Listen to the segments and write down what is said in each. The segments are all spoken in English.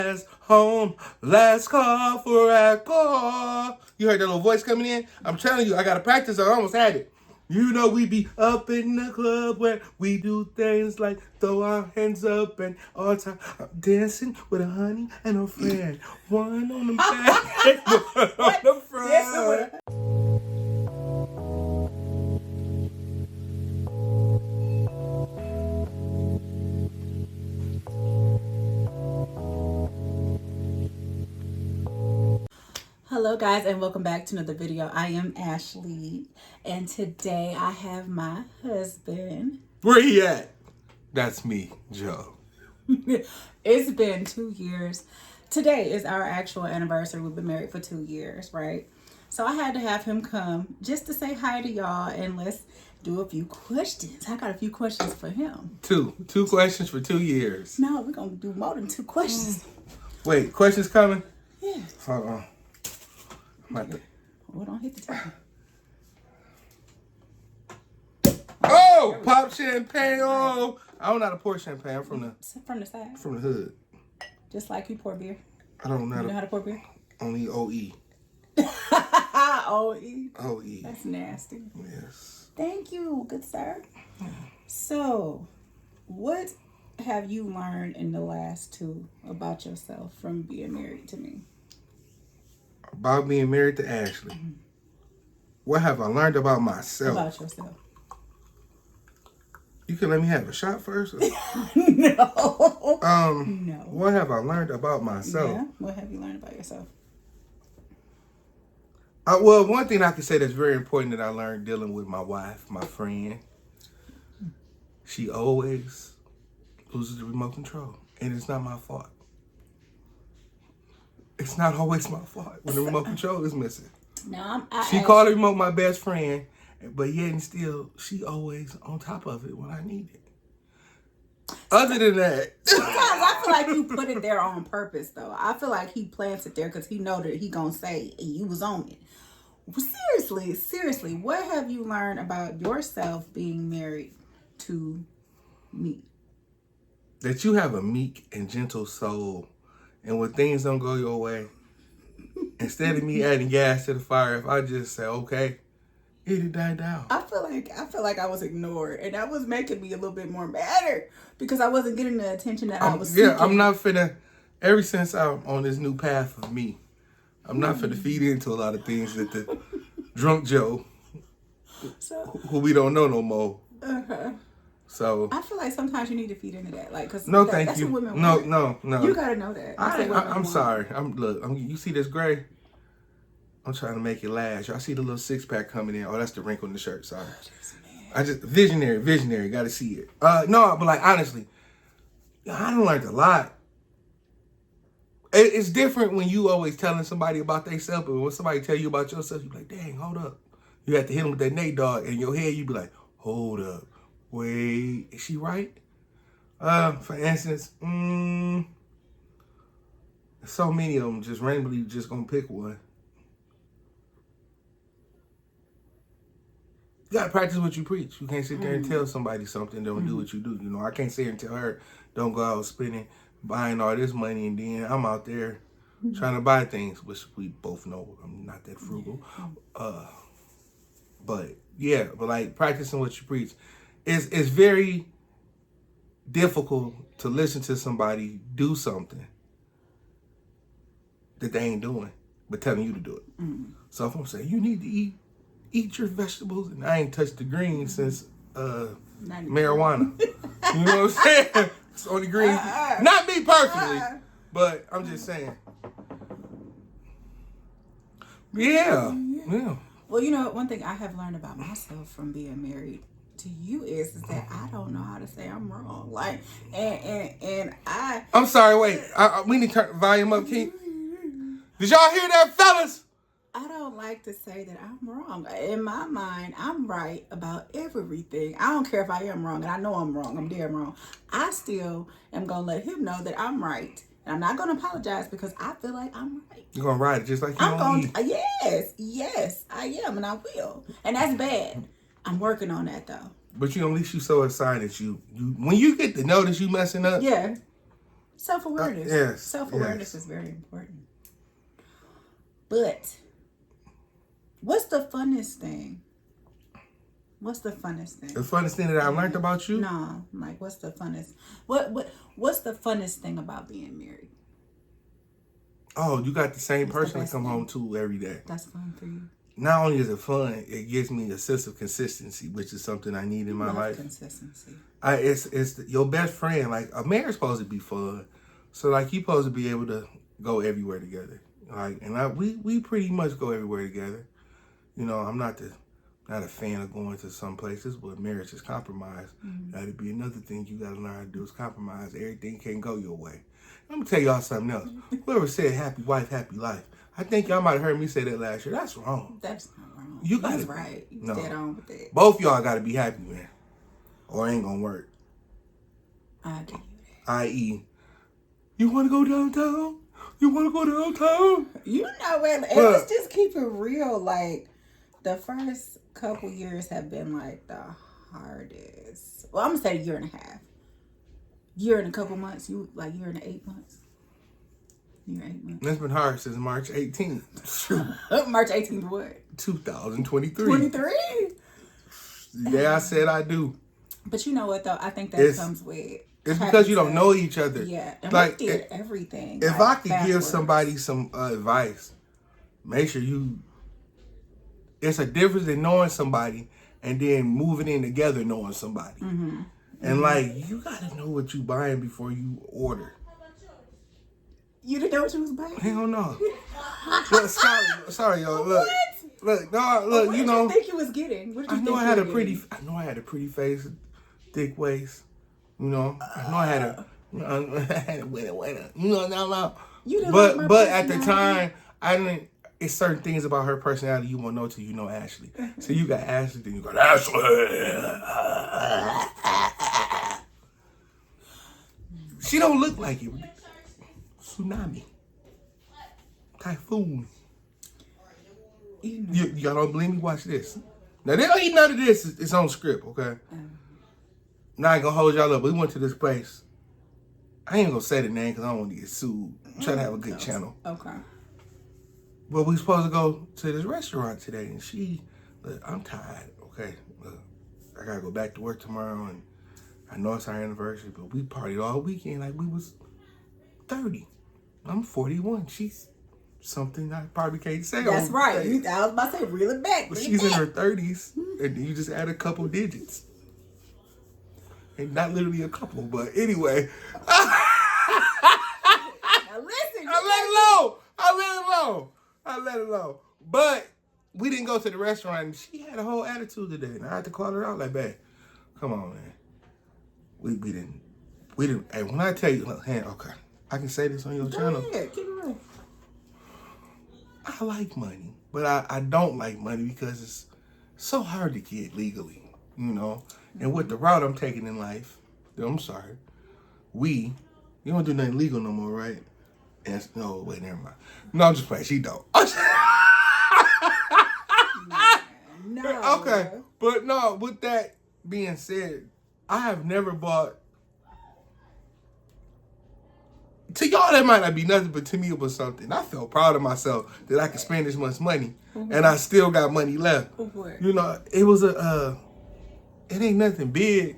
Home, last call for alcohol. You heard that little voice coming in? I'm telling you, I gotta practice. I almost had it. You know we be up in the club where we do things like throw our hands up and all time dancing with a honey and a friend. One on the back and one on the front. Hello guys, and welcome back to another video. I am Ashley, and today I have my husband. Where he at? That's me, Joe. It's been 2 years. Today is our actual anniversary. We've been married for 2 years, right? So I had to have him come just to say hi to y'all, and let's do a few questions. I got a few questions for him. Two questions for 2 years. No, we're gonna do more than 2 questions. Wait, questions coming? Yeah. Hold on. Oh, don't hit the table. Oh, pop champagne. Oh, I don't know how to pour champagne. I'm from the side. From the hood. Just like you pour beer. I don't know. You know how to pour beer? Only OE. OE. OE. That's nasty. Yes. Thank you, good sir. So, what have you learned in the last 2 about yourself from being married to me? About being married to Ashley. Mm-hmm. What have I learned about myself? About yourself. You can let me have a shot first? No. No. What have I learned about myself? Yeah. What have you learned about yourself? Well, one thing I can say that's very important that I learned dealing with my wife, my friend, she always loses the remote control. And it's not my fault. It's not always my fault when the remote control is missing. No, she called the remote my best friend, but yet and still, she always on top of it when I need it. Other than that, sometimes I feel like you put it there on purpose, though. I feel like he plants it there because he know that he gonna say you was on it. Seriously, what have you learned about yourself being married to me? That you have a meek and gentle soul. And when things don't go your way, instead of me adding gas to the fire, if I just say, okay, it'll die down. I feel like I was ignored, and that was making me a little bit more madder because I wasn't getting the attention that I was seeking. Yeah, I'm not finna, ever since I'm on this new path of me, I'm not finna feed into a lot of things that the drunk Joe, who we don't know no more. So I feel like sometimes you need to feed into that, like, cause that's what women want. No. You gotta know that. I'm sorry. You see this gray? I'm trying to make it last. Y'all see the little 6-pack coming in? Oh, that's the wrinkle in the shirt. Sorry. I just visionary. Got to see it. No, but like honestly, I done learned a lot. It's different when you always telling somebody about themselves, but when somebody tell you about yourself, you be like, dang, hold up. You have to hit them with that Nate dog, and in your head you be like, hold up. Wait, is she right? For instance, so many of them just randomly just gonna pick one. You gotta practice what you preach. You can't sit there and tell somebody something, don't do what you do. You know, I can't sit here and tell her, don't go out spending, buying all this money, and then I'm out there trying to buy things, which we both know I'm not that frugal. But like practicing what you preach. It's very difficult to listen to somebody do something that they ain't doing, but telling you to do it. So if I'm saying you need to eat your vegetables, and I ain't touched the greens since marijuana. You know what I'm saying? It's only greens. Not me personally, but I'm just saying. Yeah. Well, you know, one thing I have learned about myself from being married to you is that I don't know how to say I'm wrong. Like, and I'm sorry. Wait, we need to turn the volume up, King. Did y'all hear that, fellas? I don't like to say that I'm wrong. In my mind, I'm right about everything. I don't care if I am wrong, and I know I'm wrong. I'm damn wrong. I still am gonna let him know that I'm right, and I'm not gonna apologize because I feel like I'm right. You're gonna ride it just like you're gonna eat. Yes, I am, and I will. And that's bad. I'm working on that though. But at least you so excited. You when you get to notice you messing up. Yeah. Self-awareness. Yes. Self-awareness Yes. is very important. But what's the funnest thing? What's the funnest thing? The funnest thing that I learned about you? No, like what's the funnest? What's the funnest thing about being married? Oh, you got the same What's the person to best come thing? home to every day. That's fun for you. Not only is it fun, it gives me a sense of consistency, which is something I need in my Love life. consistency. It's your best friend. Like a marriage supposed to be fun, so like you supposed to be able to go everywhere together. Like we pretty much go everywhere together. You know, I'm not a fan of going to some places, but marriage is compromise. That'd be another thing you gotta learn how to do is compromise. Everything can't go your way. Let me tell y'all something else. Whoever said happy wife, happy life, I think y'all might have heard me say that last year. That's wrong. That's not wrong. You That's gotta- right. You no. dead on with that. Both y'all gotta be happy, man, or it ain't gonna work. I do. I.e., you wanna go downtown? You wanna go downtown? You know what? And Look. let's just keep it real. Like the first couple years have been like the hardest. Well, I'm gonna say a year and a half. Year and a couple months. You like year and 8 months. Year 8 months. It's been hard since March 18th. Shoot, March 18th. What? 2023. 23. Yeah, I said I do. But you know what though? I think that It's- comes with. It's having because you don't to- know each other. Yeah, and Like, we did everything. If like, I could give backwards. somebody some advice, make sure it's a difference in knowing somebody and then moving in together knowing somebody. And like, you gotta know what you buying before you order. You didn't know what you was buying. Hell no. Look, sorry, y'all. Look, look, no, look. What You did know, you think you was getting? What did you I think know I you had were a pretty, getting? I know I had a pretty face, thick waist. You know, I know I had a, I had a winner. You know what I'm talking about? You didn't like my But at the personality? time, I didn't. It's certain things about her personality you won't know till you know Ashley. So you got Ashley, then you got Ashley. She don't look like it. Tsunami, typhoon. You know. Y'all don't believe me? Watch this. Now they don't eat none of this. It's on script, okay? Now I ain't gonna hold y'all up. We went to this place. I ain't gonna say the name because I don't want to get sued. I'm trying to have a good channel. Okay. But we supposed to go to this restaurant today, and look, I'm tired. Okay, look, I gotta go back to work tomorrow, and I know it's our anniversary, but we partied all weekend like we was 30. I'm 41. She's something I probably can't say. That's on right. stage. I was about to say, reel it back. But reel it she's in back. her 30s, and you just add a couple digits. And not literally a couple, but anyway. Now listen. I let it alone. But we didn't go to the restaurant, and she had a whole attitude today, and I had to call her out like, babe, come on, man. We didn't. Hey, when I tell you, look, okay, I can say this on your channel. Go ahead. Keep it real. I like money, but I don't like money because it's so hard to get legally, you know? And with the route I'm taking in life, I'm sorry, you don't do nothing legal no more, right? And no, wait, never mind. No, I'm just playing. She don't. No. Okay, but no, with that being said, I have never bought. To y'all, that might not be nothing, but to me, it was something. I felt proud of myself that I could spend this much money, and I still got money left. What? You know, it was it ain't nothing big.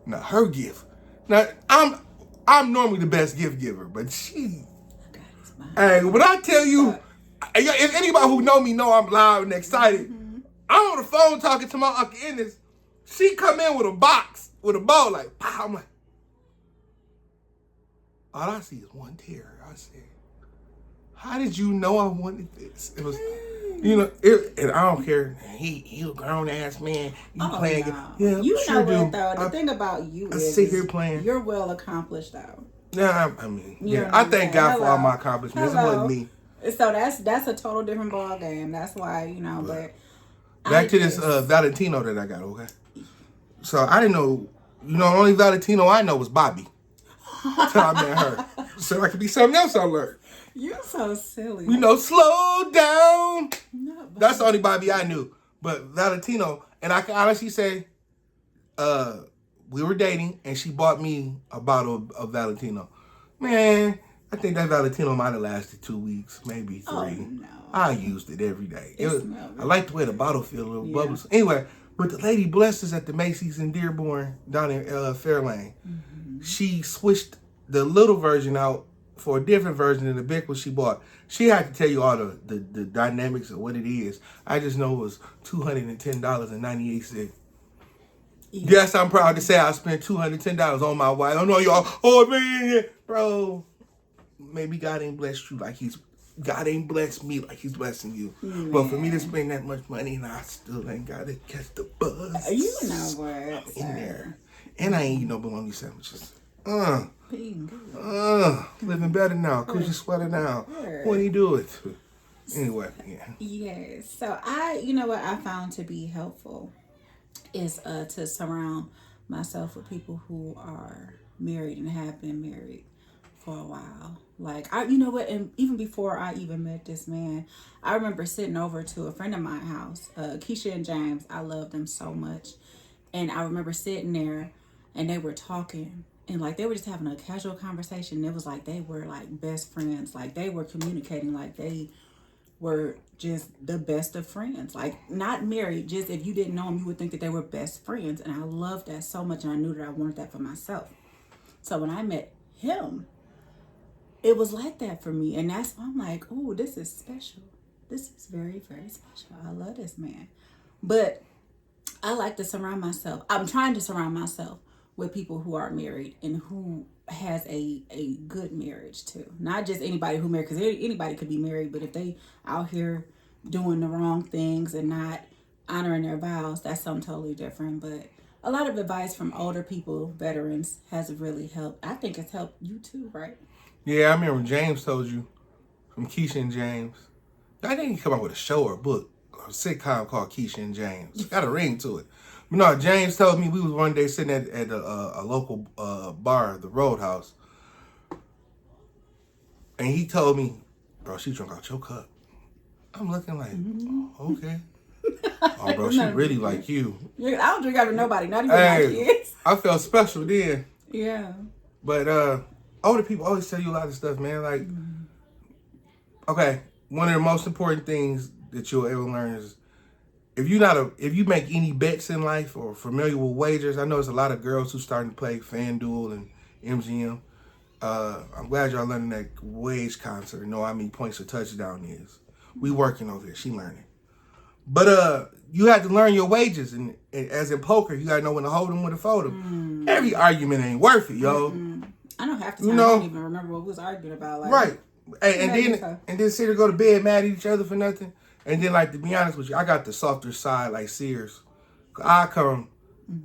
Now, her gift. Now, I'm normally the best gift giver, but she. God, it's mine. Hey, when I tell you, if anybody who know me know I'm loud and excited, I'm on the phone talking to my Uncle Ennis. She come in with a box, with a bowl, like, pow. I'm like, all I see is one tear. I said, how did you know I wanted this? It was, you know, and I don't care. He a grown ass man. You playing? No. Yeah, You sure know what do. though? The thing about you I is sit here playing. You're well accomplished though. Yeah, I mean, You know yeah. what I I'm thank saying? God for all Hello. my accomplishments. It Hello. wasn't me. So that's a total different ball game. That's why, you know, but Back to this Valentino that I got, okay? So I didn't know, you know, the only Valentino I know was Bobby. Till I met her. So I could be something else I learned. You're so silly. You know, slow down. No, but That's the only Bobby I knew. But Valentino, and I can honestly say, we were dating, and she bought me a bottle of Valentino. Man, I think that Valentino might have lasted 2 weeks, maybe 3. Oh no. I used it every day. It Was, smelled I really like the way the bottle feel, little Yeah. bubbles. Anyway, but the lady blessed us at the Macy's in Dearborn down in Fairlane. She switched the little version out for a different version than the big one she bought. She had to tell you all the dynamics of what it is. I just know it was $210.98. Yes, I'm proud to say I spent $210 on my wife. I know y'all, oh man, bro. Maybe God ain't blessed you like God ain't blessed me like he's blessing you. Man. But for me to spend that much money and I still ain't got to catch the bus. You know what? I'm in there. And I ain't eating no bologna sandwiches. Living better now. Cushion sweater now. When you do it. Anyway, yeah. Yes. So you know what I found to be helpful is to surround myself with people who are married and have been married for a while. Like you know what, and even before I even met this man, I remember sitting over to a friend of mine house, Keisha and James. I love them so much, and I remember sitting there, and they were talking, and like they were just having a casual conversation. It was like they were like best friends, like they were communicating, like they were just the best of friends, like not married, just if you didn't know them you would think that they were best friends. And I loved that so much, and I knew that I wanted that for myself. So when I met him, it was like that for me, and that's why I'm like, oh, this is special. This is very, very special. I love this man. But I like to surround myself, I'm trying to surround myself with people who are married and who has a good marriage too. Not just anybody who married, because anybody could be married, but if they out here doing the wrong things and not honoring their vows, that's something totally different. But a lot of advice from older people, veterans, has really helped. I think it's helped you too, right? Yeah, I remember James told you, from Keisha and James. I think he come out with a show or a book, or a sitcom called Keisha and James. Got a ring to it. But no, James told me we was one day sitting at a local bar, the Roadhouse. And he told me, bro, she drunk out your cup. I'm looking like, oh, okay. Oh, bro, she really like you. I don't drink out of nobody, not even my kids. I felt special then. Yeah. But older people always tell you a lot of stuff, man. Like, okay, one of the most important things that you'll ever learn is if you make any bets in life or familiar with wagers. I know there's a lot of girls who starting to play FanDuel and MGM. I'm glad y'all learning that wage concert. Know how many points a touchdown is. We working over here. She learning. But you have to learn your wages, and as in poker, you gotta know when to hold them, when to fold them. Every argument ain't worth it, yo. I know half the time I don't even remember what we was arguing about. Like, right. And then sit there go to bed mad at each other for nothing. And then, like, to be honest with you, I got the softer side, like Sears. I come,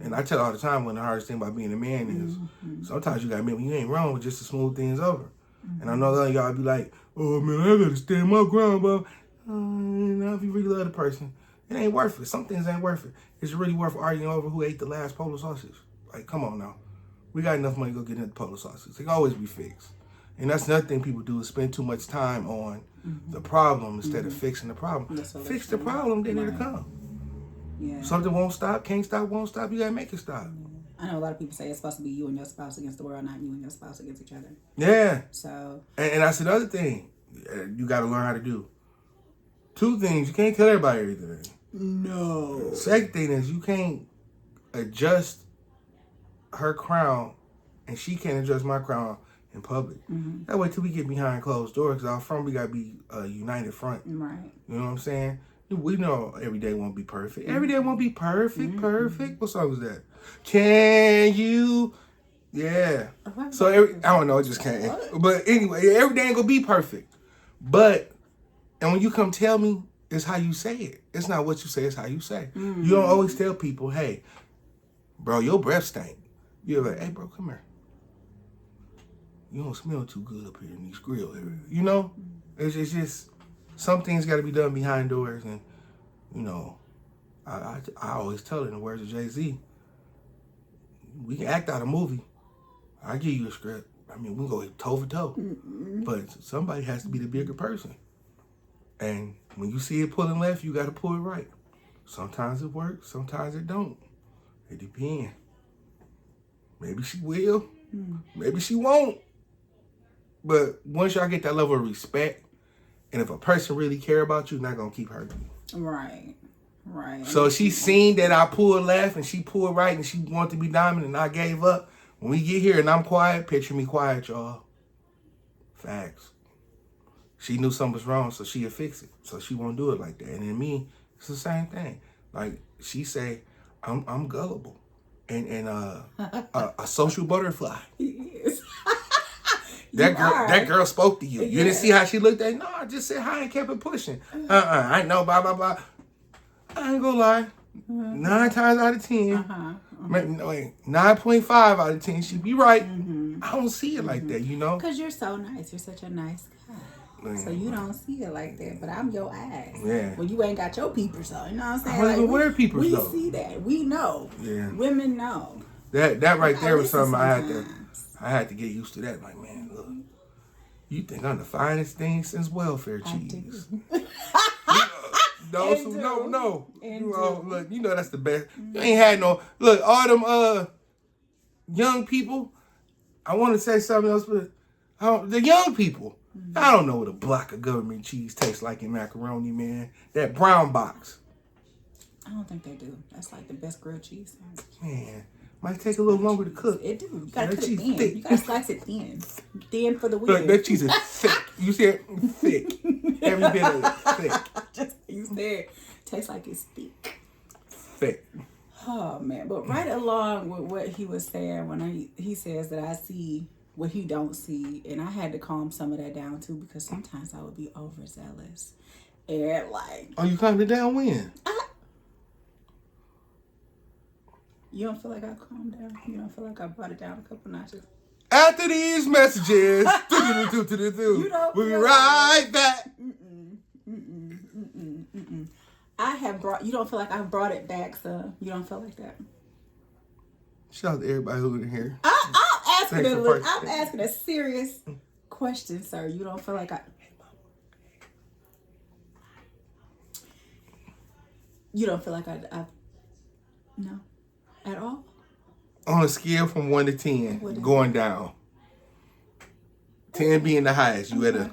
and I tell all the time when the hardest thing about being a man is sometimes you got to admit when you ain't wrong just to smooth things over. And I know a lot of y'all be like, oh, man, I got to stand my ground, bro. Now, if you really love the person, it ain't worth it. Some things ain't worth it. It's really worth arguing over who ate the last Polo sausage. Like, come on now. We got enough money to go get into Polo sausage. They can always be fixed. And that's another thing people do is spend too much time on the problem instead of fixing the problem. Fix the problem, then it'll come. Yeah. Something won't stop, can't stop, won't stop. You got to make it stop. I know a lot of people say it's supposed to be you and your spouse against the world, not you and your spouse against each other. Yeah. So. And that's another thing you got to learn how to do. 2 things. You can't tell everybody everything. No. The second thing is you can't adjust her crown and she can't adjust my crown in public. That way till we get behind closed doors, because out front we got to be a united front. Right. You know what I'm saying? We know every day won't be perfect. Every day won't be perfect. What song is that? Can you? Yeah. So I don't know, it just can't. But anyway, every day ain't gonna be perfect. And when you come tell me, it's how you say it. It's not what you say, it's how you say. You don't always tell people, hey, bro, your breath stink. You're like, hey, bro, come here. You don't smell too good up here in these grill areas. You know? It's just, some things got to be done behind doors. And, you know, I always tell it in the words of Jay-Z, we can act out a movie. I give you a script. I mean, we can go toe for toe. But somebody has to be the bigger person. And when you see it pulling left, you got to pull it right. Sometimes it works, sometimes it don't. It depends. Maybe she will, maybe she won't. But once y'all get that level of respect, and if a person really care about you, not gonna keep hurting you. Right. Right. So she seen that I pulled left and she pulled right and she wanted to be dominant and I gave up. When we get here and I'm quiet, picture me quiet, y'all. Facts. She knew something was wrong, so she'll fix it. So she won't do it like that. And then me, it's the same thing. Like she say, I'm gullible and a social butterfly. He is. That girl spoke to you. You didn't see how she looked at you? No, I just said hi and kept it pushing. I know, blah, blah, blah. I ain't gonna lie. 9 times out of 10, 9.5 out of 10, she'd be right. I don't see it like that, you know? Because you're so nice. You're such a nice guy. So you don't see it like that. But I'm your ass. Yeah. Well, you ain't got your peepers on. You know what I'm saying? I don't even wear peepers, though. We see that. We know. Yeah. Women know. That right there was something I had to get used to that. Like, man, look. You think I'm the finest thing since welfare cheese. No. Look, you know that's the best. You ain't had no, look, all them young people, I want to say something else, but the young people, I don't know what a block of government cheese tastes like in macaroni, man. That brown box. I don't think they do. That's like the best grilled cheese. Man, might take a little longer to cook. It do. You gotta cut it thin. Thick. You gotta slice it thin. Thin for the win. Look, that cheese is thick. You see it? Thick. Every bit of it, thick. Just you said, tastes like it's thick. Thick. Oh man, but right along with what he was saying when he says that I see what he don't see, and I had to calm some of that down too because sometimes I would be overzealous and like. Oh, you calmed it down when? You don't feel like I calmed down? You don't feel like I brought it down a couple notches? After these messages, we'll be right back. I have brought. You don't feel like I've brought it back, so you don't feel like that. Shout out to everybody who's in here. I'm asking a serious question, sir. You don't feel like I. You don't feel like I no, at all. On a scale from 1 to 10, going down. 10 being the highest, you at a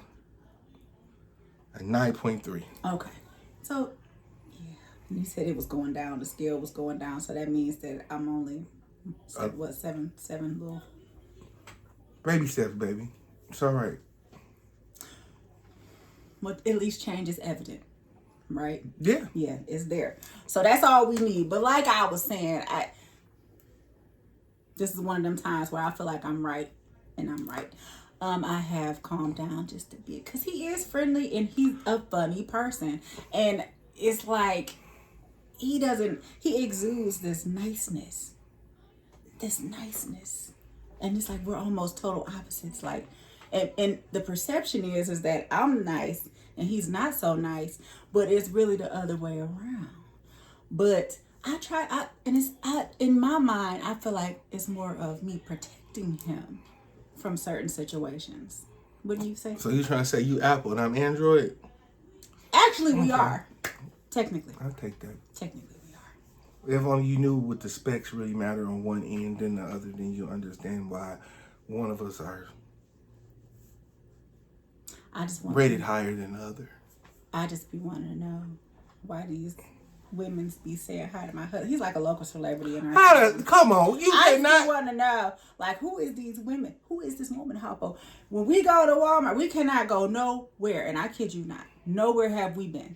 9.3. Okay, so yeah, you said it was going down. The scale was going down, so that means that I'm only seven little. Baby steps, baby. It's all right. But at least change is evident, right? Yeah. Yeah, it's there. So that's all we need. But like I was saying, this is one of them times where I feel like I'm right, and I'm right. I have calmed down just a bit because he is friendly and he's a funny person, and it's like he exudes this niceness, and it's like we're almost total opposites. Like, and the perception is that I'm nice and he's not so nice, but it's really the other way around. But in my mind, I feel like it's more of me protecting him from certain situations. What do you say? So you're trying to say you Apple and I'm Android? Actually, we are. Technically. I'll take that. Technically, we are. If only you knew what the specs really matter on one end than the other, then you understand why one of us are rated higher than the other. I just be wanting to know why these women's be saying hi to my husband. He's like a local celebrity in our come on, you I cannot. just want to know, like, who is these women? Who is this woman, Hoppo? When we go to Walmart, we cannot go nowhere, and I kid you not, nowhere have we been,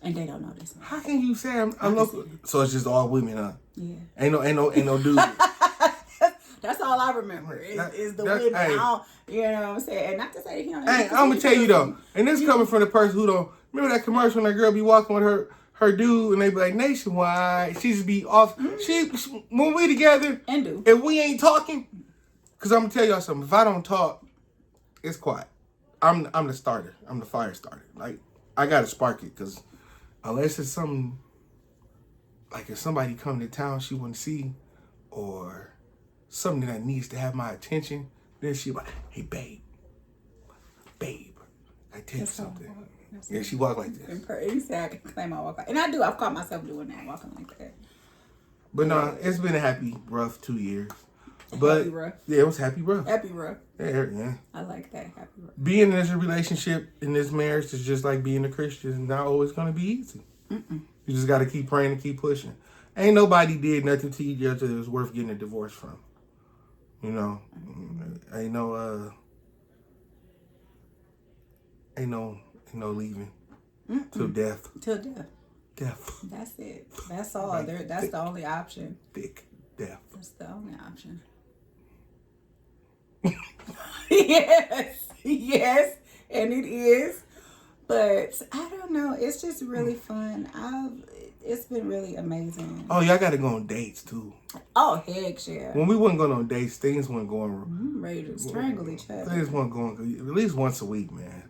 and they don't know this. How can you say I'm local? So it's just all women, huh? Yeah. Ain't no dude. That's all I remember is the women. Hey, you know what I'm saying? And not to say that he don't. Hey, I'm gonna tell you though, and this coming from the person who don't remember that commercial when that girl be walking with her dude and they be like Nationwide. She just be off. Mm-hmm. She when we together and do if we ain't talking, cause I'm gonna tell y'all something. If I don't talk, it's quiet. I'm the starter. I'm the fire starter. Like I gotta spark it, cause unless it's something like if somebody come to town she wouldn't see, or something that needs to have my attention, then she like, hey babe, I tell you something. Yeah, she walk like this. You say I can claim I walk like, and I do. I've caught myself doing that, walking like that. But no, it's been a happy, rough 2 years. But Happy rough. yeah, it was happy rough. Happy rough. Yeah. I like that. Happy rough. Being in this relationship, in this marriage, is just like being a Christian. It's not always going to be easy. You just got to keep praying and keep pushing. Ain't nobody did nothing to each other that was worth getting a divorce from. You know, ain't no leaving till death. Till death. Death. That's it. That's all. Like That's the only option. Thick death. That's the only option. Yes, and it is. But I don't know. It's just really fun. It's been really amazing. Oh, y'all got to go on dates too. Oh, heck yeah. When we wasn't going on dates, things weren't going. I'm ready to strangle each other. Things weren't going at least once a week, man.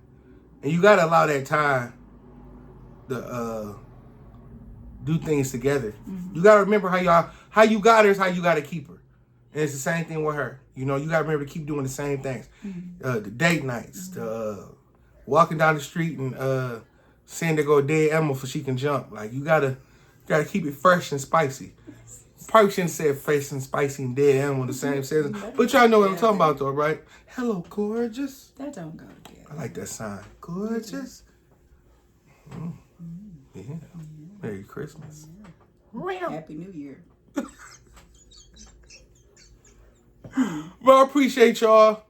And you got to allow that time to do things together. You got to remember how you got her is how you got to keep her. And it's the same thing with her. You know, you got to remember to keep doing the same things. The date nights, the walking down the street and saying to go dead animal so she can jump. Like, you gotta keep it fresh and spicy. Probably shouldn't say fresh and spicy and dead animal the same sentence. But y'all know what I'm talking about though, right? Hello, gorgeous. That don't go together. I like that sign. Gorgeous. Yeah. Merry Christmas. Happy New Year. But I appreciate y'all.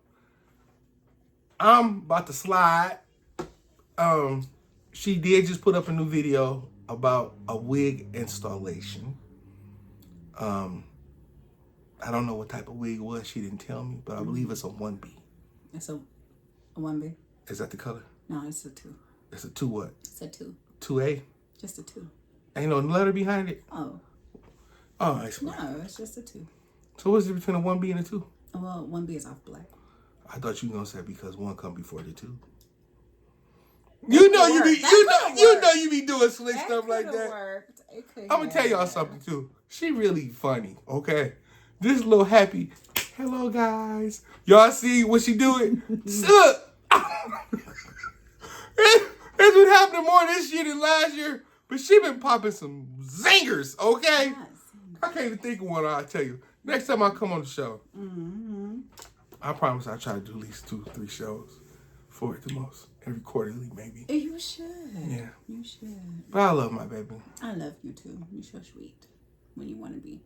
I'm about to slide. She did just put up a new video about a wig installation. I don't know what type of wig it was. She didn't tell me, but I believe it's a 1B. It's a 1B. Is that the color? No, it's a 2. It's a 2 what? It's a 2. 2A? Just a 2. Ain't no letter behind it? Oh. Oh, explain. No, it's just a 2. So what's the difference between a 1B and a 2? Well, 1B is off black. I thought you were gonna say because 1 come before the 2. You know you be doing slick stuff like that. I'm gonna tell y'all something too. She really funny, okay? This little happy, hello guys. Y'all see what she doing? Look! It's been happening more this year than last year, but she been popping some zingers, okay? I can't even think of one, I'll tell you. Next time I come on the show, I promise I'll try to do at least 2-3 shows for it the most. Every quarterly, maybe. You should. Yeah. You should. But I love my baby. I love you too. You're so sweet when you want to be.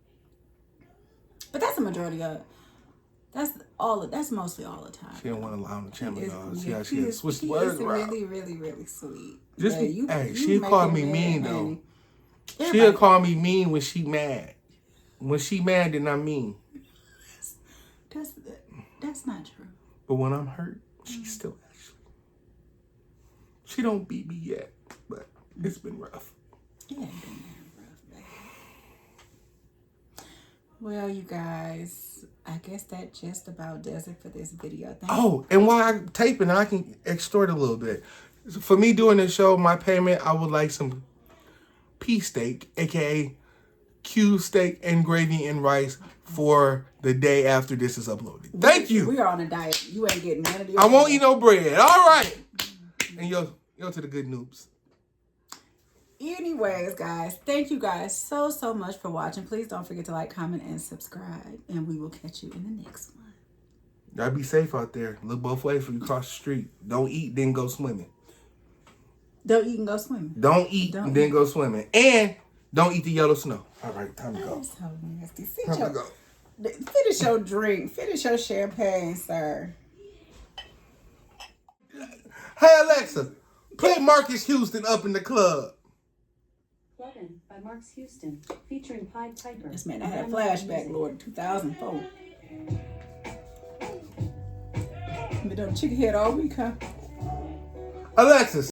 But that's the majority of. That's mostly all the time. She don't want to allow him to channel y'all. See how he she is, switch the he words is around. really, really, really sweet. Just Yeah, she call me mean though. Everybody. She'll call me mean when she mad. When she mad, then I'm mean. That's not true. But when I'm hurt, she's still actually. She don't beat me yet, but it's been rough. It ain't been that rough, baby. Well, you guys, I guess that just about does it for this video. And while I'm taping, I can extort a little bit. For me doing this show, my payment, I would like some P steak, aka Q steak and gravy and rice for the day after this is uploaded. Thank you. We are on a diet. You ain't getting none of this. I won't eat no bread. All right. And yo to the good noobs. Anyways, guys, thank you guys so much for watching. Please don't forget to like, comment, and subscribe. And we will catch you in the next one. Y'all be safe out there. Look both ways when you cross the street. Don't eat, then go swimming. Don't eat and go swimming. Don't eat, and then go swimming. And don't eat the yellow snow. All right, time to go. That's so nasty. Time to go. Finish your drink. Finish your champagne, sir. Hey, Alexa, play Marcus Houston Up in the Club. Plugin by Marcus Houston, featuring Pied Piper. This man, I had a flashback, Lord, 2004. Been on chicken head all week, huh? Alexis.